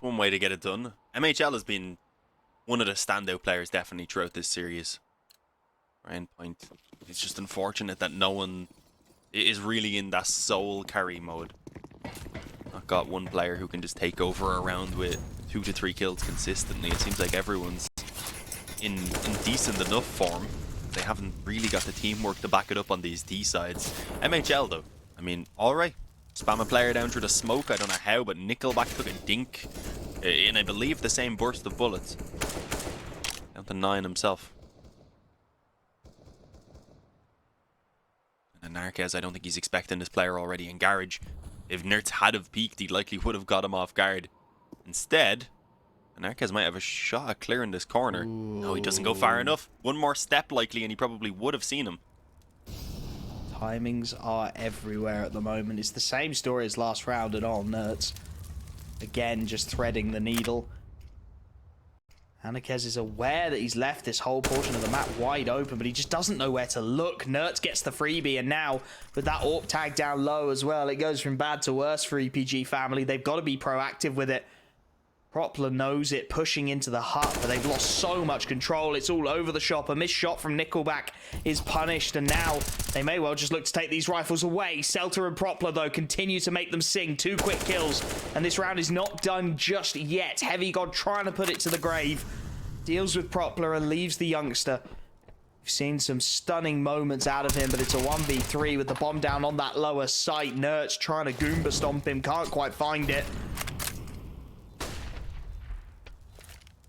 One way to get it done. mhL has been one of the standout players definitely throughout this series. Endpoint. It's just unfortunate that no one is really in that soul carry mode. Not got one player who can just take over a round with 2 to 3 kills consistently. It seems like everyone's in decent enough form. They haven't really got the teamwork to back it up on these D sides. mhL though, I mean, alright. Spam a player down through the smoke, I don't know how, but Nickelback took a dink in, I believe, the same burst of bullets. Down to 9 himself. And Narquez, I don't think he's expecting this player already in garage. If Nerds had have peeked, he likely would have got him off guard. Instead, Narquez might have a shot at clearing this corner. Ooh. No, he doesn't go far enough. One more step likely and he probably would have seen him. Timings are everywhere at the moment. It's the same story as last round at all. Nerds again just threading the needle. Anarkez is aware that he's left this whole portion of the map wide open, but he just doesn't know where to look. Nerds gets the freebie, and now with that AWP tag down low as well, it goes from bad to worse for EPG family. They've got to be proactive with it. Propler knows it, pushing into the hut, but they've lost so much control. It's all over the shop. A missed shot from Nickelback is punished, and now they may well just look to take these rifles away. Celta and Propler, though, continue to make them sing. 2 quick kills, and this round is not done just yet. HeavyGoD trying to put it to the grave. Deals with Propler and leaves the youngster. We've seen some stunning moments out of him, but it's a 1v3 with the bomb down on that lower site. Nerds trying to Goomba stomp him, can't quite find it.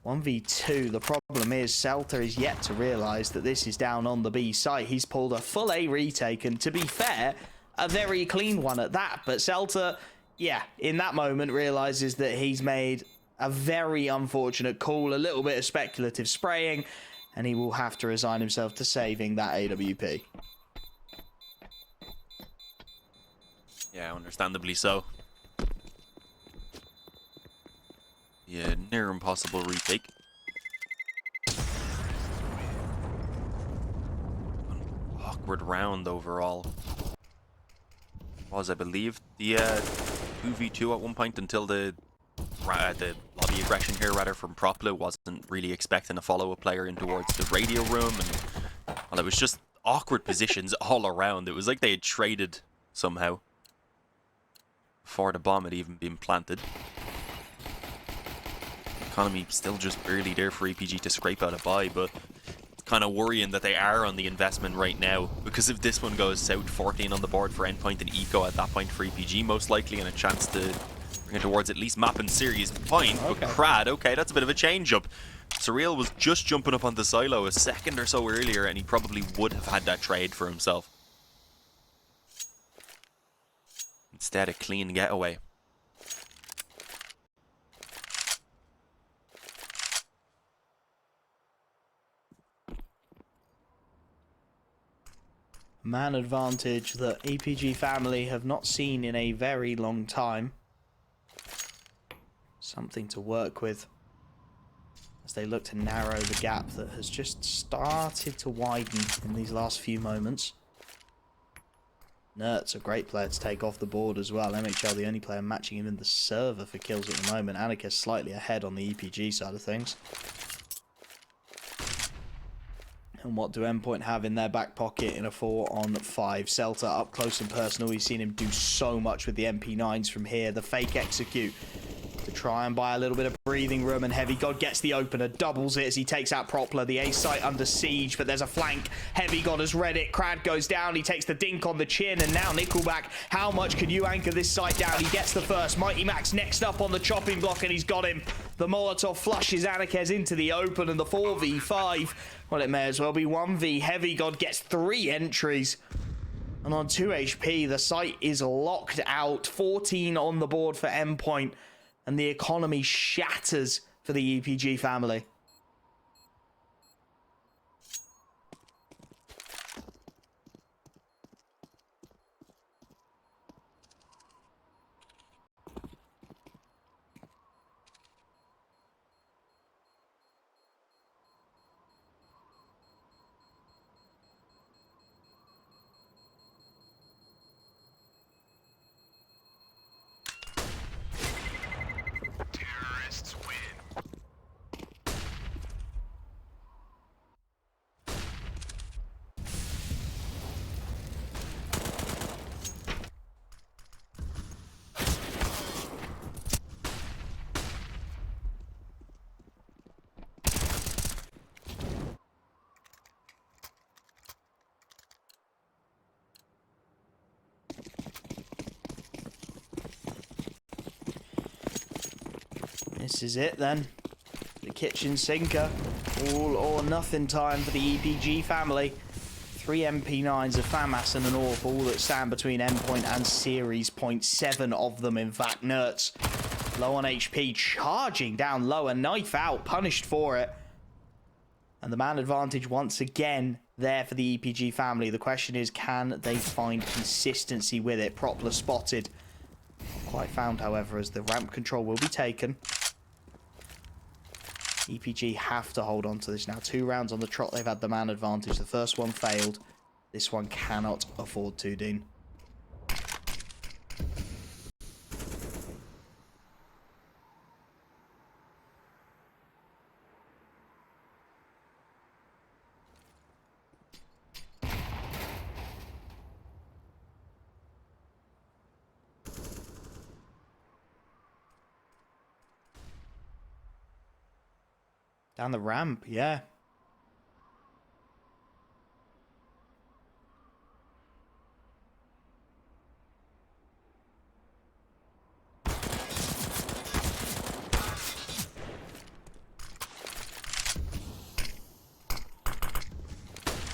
1v2, the problem is Celta is yet to realise that this is down on the B site. He's pulled a full A retake, and to be fair, a very clean one at that. But Celta, yeah, in that moment realises that he's made a very unfortunate call, a little bit of speculative spraying, and he will have to resign himself to saving that AWP. Yeah, understandably so. Yeah, near impossible retake. An awkward round overall. Was, I believe, the 2v2 at one point until the lobby aggression here, rather, from Propler wasn't really expecting to follow a player in towards the radio room, and well, it was just awkward positions all around. It was like they had traded somehow before the bomb had even been planted. Economy still just barely there for EPG to scrape out a buy, but it's kind of worrying that they are on the investment right now, because if this one goes south, 14 on the board for Endpoint and Eco at that point for EPG most likely, and a chance to bring it towards at least map and series point. Okay. But Crad, okay, that's a bit of a change up. Surreal was just jumping up onto silo a second or so earlier, and he probably would have had that trade for himself. Instead, a clean getaway. Man advantage that EPG family have not seen in a very long time. Something to work with as they look to narrow the gap that has just started to widen in these last few moments. Nert's a great player to take off the board as well. MHL the only player matching him in the server for kills at the moment. Anarchist slightly ahead on the EPG side of things. And what do Endpoint have in their back pocket in a 4-on-5? Celta up close and personal. We've seen him do so much with the MP9s from here. The fake execute to try and buy a little bit of breathing room, and HeavyGoD gets the opener, doubles it as he takes out Propler. The A site under siege, but there's a flank. HeavyGoD has read it. Crad goes down. He takes the dink on the chin, and now Nickelback. How much can you anchor this site down? He gets the first. MiGHTYMAX next up on the chopping block, and he's got him. The Molotov flushes Anarchez into the open, and the 4v5. Well, it may as well be 1v. HeavyGoD gets 3 entries. And on 2 HP, the site is locked out. 14 on the board for Endpoint. And the economy shatters for the EPG family. This is it then. The kitchen sinker. All or nothing time for the EPG family. 3 MP9s, a FAMAS and an AWP, all that stand between Endpoint and Series point. 7 of them, in fact. Nerds low on HP, charging down low, a knife out, punished for it. And the man advantage once again there for the EPG family. The question is, can they find consistency with it? Propler spotted. Quite found, however, as the ramp control will be taken. EPG have to hold on to this now. 2 rounds on the trot, they've had the man advantage. The first one failed. This one cannot afford to, Dean. Down the ramp, yeah.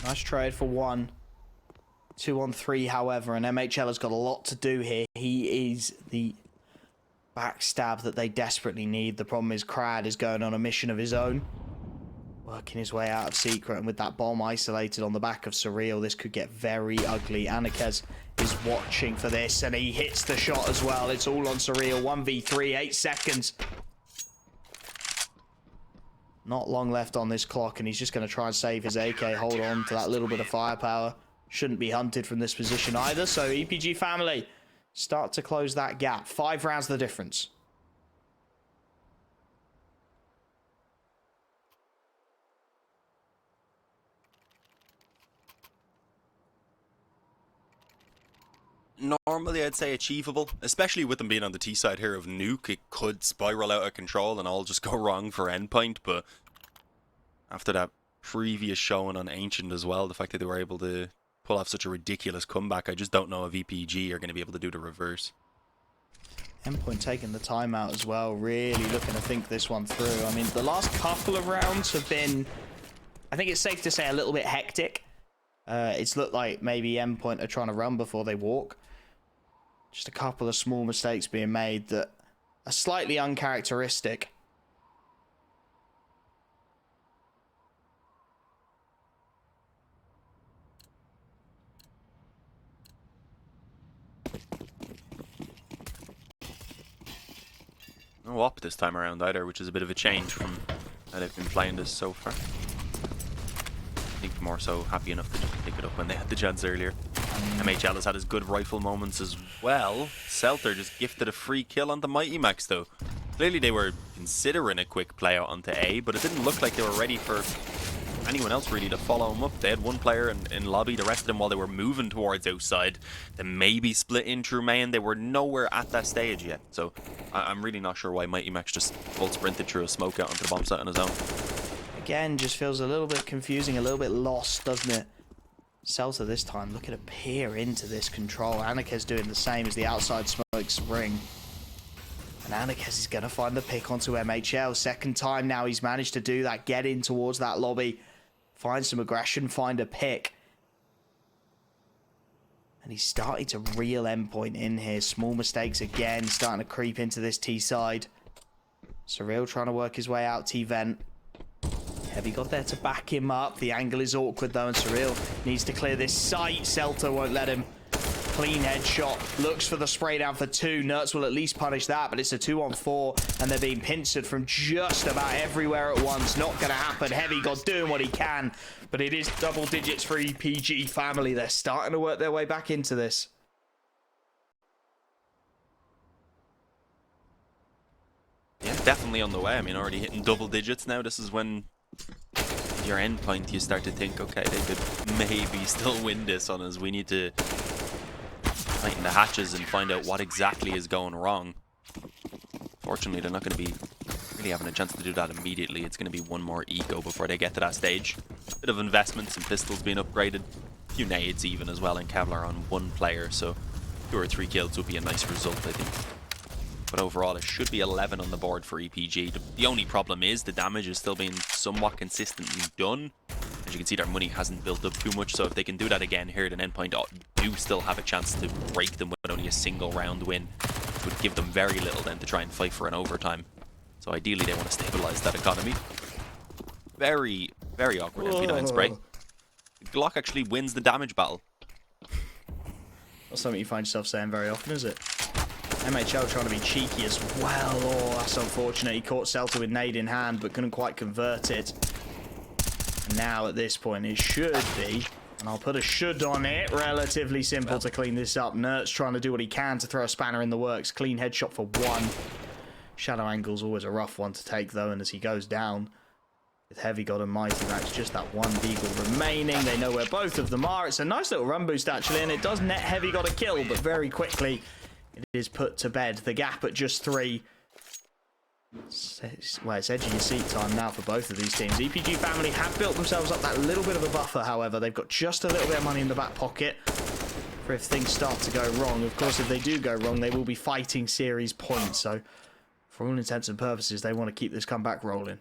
Nice trade for 1. 2 on 3, however, and MHL has got a lot to do here. He is the backstab that they desperately need. The problem is Crad is going on a mission of his own, working his way out of secret, and with that bomb isolated on the back of Surreal, this could get very ugly. Anarkez is watching for this, and he hits the shot as well. It's all on Surreal. 1v3, 8 seconds. Not long left on this clock, and he's just going to try and save his AK. Hold on to that little bit of firepower. Shouldn't be hunted from this position either. So EPG family start to close that gap. 5 rounds the difference. Normally, I'd say achievable, especially with them being on the T side here of Nuke. It could spiral out of control and all just go wrong for Endpoint, but after that previous showing on Ancient as well, the fact that they were able to pull off such a ridiculous comeback, I just don't know if EPG are going to be able to do the reverse. Endpoint taking the timeout as well, really looking to think this one through. I mean, the last couple of rounds have been, I think it's safe to say, a little bit hectic. It's looked like maybe Endpoint are trying to run before they walk. Just a couple of small mistakes being made that are slightly uncharacteristic. No op this time around either, which is a bit of a change from how they've been playing this so far. I think more so happy enough to just pick it up when they had the chance earlier. MHL has had his good rifle moments as well. Selter just gifted a free kill onto MightyMax though. Clearly they were considering a quick play out onto A, but it didn't look like they were ready for anyone else really to follow him up. They had one player in lobby, the rest of them while they were moving towards outside, then maybe split in through main. They were nowhere at that stage yet, so I'm really not sure why MightyMax just full sprinted through a smoke out onto the bomb site on his own. Again, just feels a little bit confusing, a little bit lost, doesn't it? Seltzer this time looking to peer into this control. Anarkez doing the same as the outside smokes ring. And Anarkez is going to find the pick onto MHL. Second time now he's managed to do that. Get in towards that lobby. Find some aggression, find a pick. And he's starting to reel Endpoint in here. Small mistakes again, starting to creep into this T side. Surreal trying to work his way out T-Vent. HeavyGoD there to back him up. The angle is awkward though, and Surreal needs to clear this site. Selter won't let him. Clean headshot. Looks for the spray down for 2. Nerds will at least punish that, but it's a 2-on-4, and they're being pincered from just about everywhere at once. Not going to happen. HeavyGoD doing what he can, but it is double digits for EPG family. They're starting to work their way back into this. Yeah, definitely on the way. I mean, already hitting double digits now. This is when your Endpoint, you start to think, okay, they could maybe still win this on us. We need to tighten the hatches and find out what exactly is going wrong. Fortunately, they're not going to be really having a chance to do that immediately. It's going to be one more eco before they get to that stage. Bit of investments and pistols being upgraded. A few nades even as well in Kevlar on one player, so 2 or 3 kills would be a nice result, I think. But overall, it should be 11 on the board for EPG. The only problem is the damage is still being somewhat consistently done. As you can see, their money hasn't built up too much, so if they can do that again here, then Endpoint do still have a chance to break them with only a single round win. It would give them very little then to try and fight for an overtime. So ideally, they want to stabilize that economy. Very, very awkward MP9 spray. The Glock actually wins the damage battle. Not something you find yourself saying very often, is it? MHL trying to be cheeky as well. Oh, that's unfortunate. He caught Selter with nade in hand, but couldn't quite convert it. And now, at this point, it should be, and I'll put a should on it, relatively simple to clean this up. Nert's trying to do what he can to throw a spanner in the works. Clean headshot for 1. Shadow angle's always a rough one to take, though, and as he goes down, with HeavyGoD and MightyMax, just that one deagle remaining. They know where both of them are. It's a nice little run boost, actually, and it does net HeavyGoD a kill, but very quickly, it is put to bed. The gap at just 3. Well, it's edge of your seat time now for both of these teams. EPG family have built themselves up that little bit of a buffer, however. They've got just a little bit of money in the back pocket for if things start to go wrong. Of course, if they do go wrong, they will be fighting series points. So, for all intents and purposes, they want to keep this comeback rolling.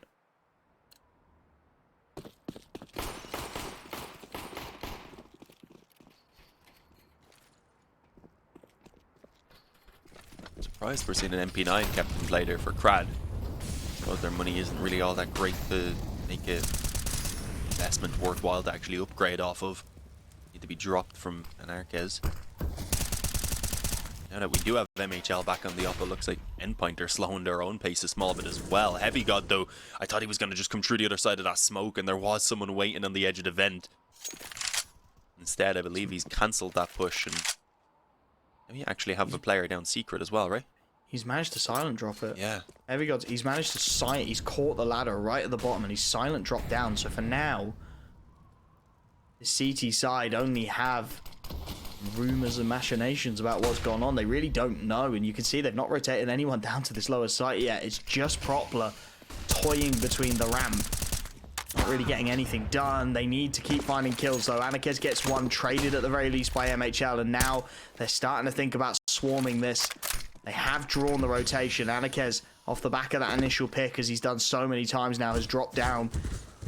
Surprised we're seeing an MP9 captain play there for Crad. I suppose their money isn't really all that great to make an investment worthwhile to actually upgrade off of. Need to be dropped from Anarchez. Now that we do have MHL back on the up, it looks like Endpoint are slowing their own pace a small bit as well. HeavyGoD though, I thought he was going to just come through the other side of that smoke, and there was someone waiting on the edge of the vent. Instead, I believe he's cancelled that push, and we actually have a player down secret as well, right? He's managed to silent drop it. Yeah. HeavyGoD, he's managed to he's caught the ladder right at the bottom and he's silent dropped down. So for now, the CT side only have rumors and machinations about what's gone on. They really don't know, and you can see they've not rotated anyone down to this lower site yet. It's just Propler toying between the ramp. Not really getting anything done. They need to keep finding kills though. Anarchez gets one traded at the very least by MHL, and now they're starting to think about swarming this. They have drawn the rotation. Anarchez, off the back of that initial pick, as he's done so many times now, has dropped down.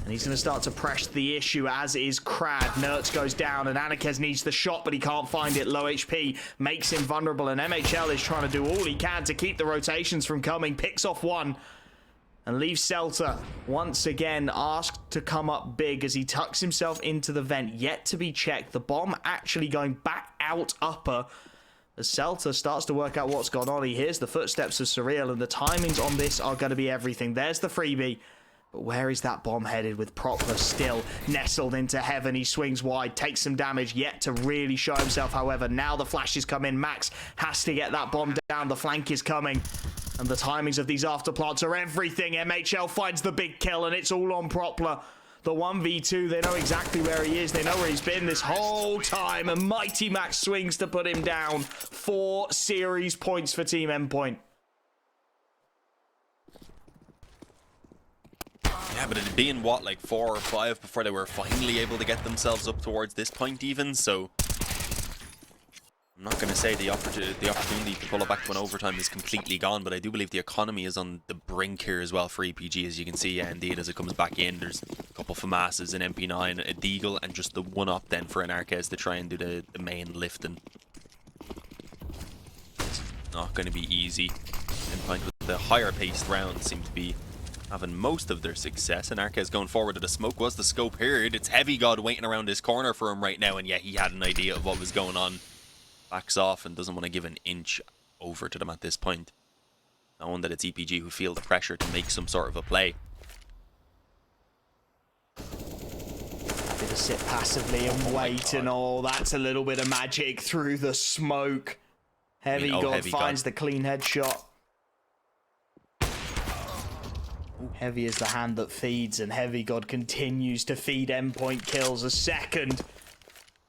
And he's going to start to press the issue, as is Crad. Nertz goes down, and Anarchez needs the shot, but he can't find it. Low HP makes him vulnerable, and MHL is trying to do all he can to keep the rotations from coming. Picks off one, and leaves Celta once again asked to come up big as he tucks himself into the vent. Yet to be checked. The bomb actually going back out upper. As Celta starts to work out what's gone on, he hears the footsteps of Surreal, and the timings on this are going to be everything. There's the freebie. But where is that bomb headed with Propler still nestled into heaven? He swings wide, takes some damage, yet to really show himself. However, now the flashes come in. Max has to get that bomb down. The flank is coming. And the timings of these afterplants are everything. MHL finds the big kill, and it's all on Propler. The 1v2, they know exactly where he is. They know where he's been this whole time. And MiGHTYMAX swings to put him down. 4 series points for Team Endpoint. Yeah, but it'd been, what, like 4 or 5 before they were finally able to get themselves up towards this point even, so I'm not going to say the opportunity to pull it back to an overtime is completely gone, but I do believe the economy is on the brink here as well for EPG, as you can see. Yeah, indeed, as it comes back in, there's a couple FAMASs, an MP9, a Deagle, and just the one up then for Anarchez to try and do the main lifting. It's not going to be easy. Endpoint with the higher paced rounds seem to be having most of their success. Anarchez going forward to the smoke. Was the scope heard? It's HeavyGoD waiting around this corner for him right now, and yeah, he had an idea of what was going on. Backs off and doesn't want to give an inch over to them at this point, knowing that it's EPG who feel the pressure to make some sort of a play. Happy to sit passively and wait, and oh, that's a little bit of magic through the smoke. HeavyGoD finds the clean headshot. Heavy is the hand that feeds, and HeavyGoD continues to feed Endpoint kills. A second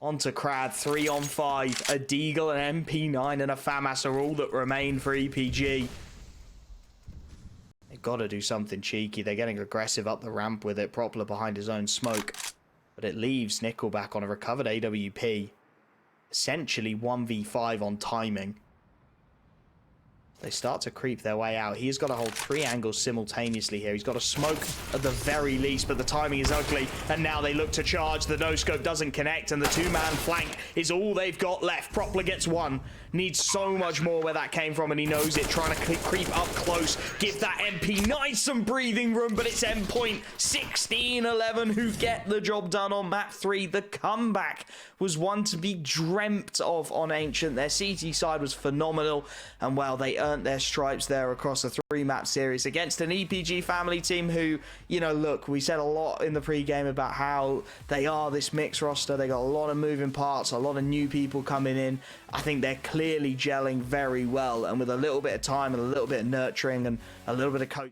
onto Crad. 3 on 5. A Deagle, an MP9, and a FAMAS are all that remain for EPG. They've got to do something cheeky. They're getting aggressive up the ramp with it. Propler behind his own smoke. But it leaves Nickelback on a recovered AWP. Essentially 1v5 on timing. They start to creep their way out. He's got to hold 3 angles simultaneously here. He's got to smoke at the very least, but the timing is ugly. And now they look to charge. The no-scope doesn't connect, and the 2-man flank is all they've got left. Propler gets one. Needs so much more where that came from, and he knows it. Trying to creep up close. Give that MP9 some breathing room, but it's Endpoint 16-11 who get the job done on map 3. The comeback was one to be dreamt of on Ancient. Their CT side was phenomenal, and well, they earned their stripes there across a 3-map series against an EPG family team who, you know, look, we said a lot in the pre-game about how they are this mixed roster. They got a lot of moving parts, a lot of new people coming in. I think they're clearly gelling very well, and with a little bit of time and a little bit of nurturing and a little bit of coaching.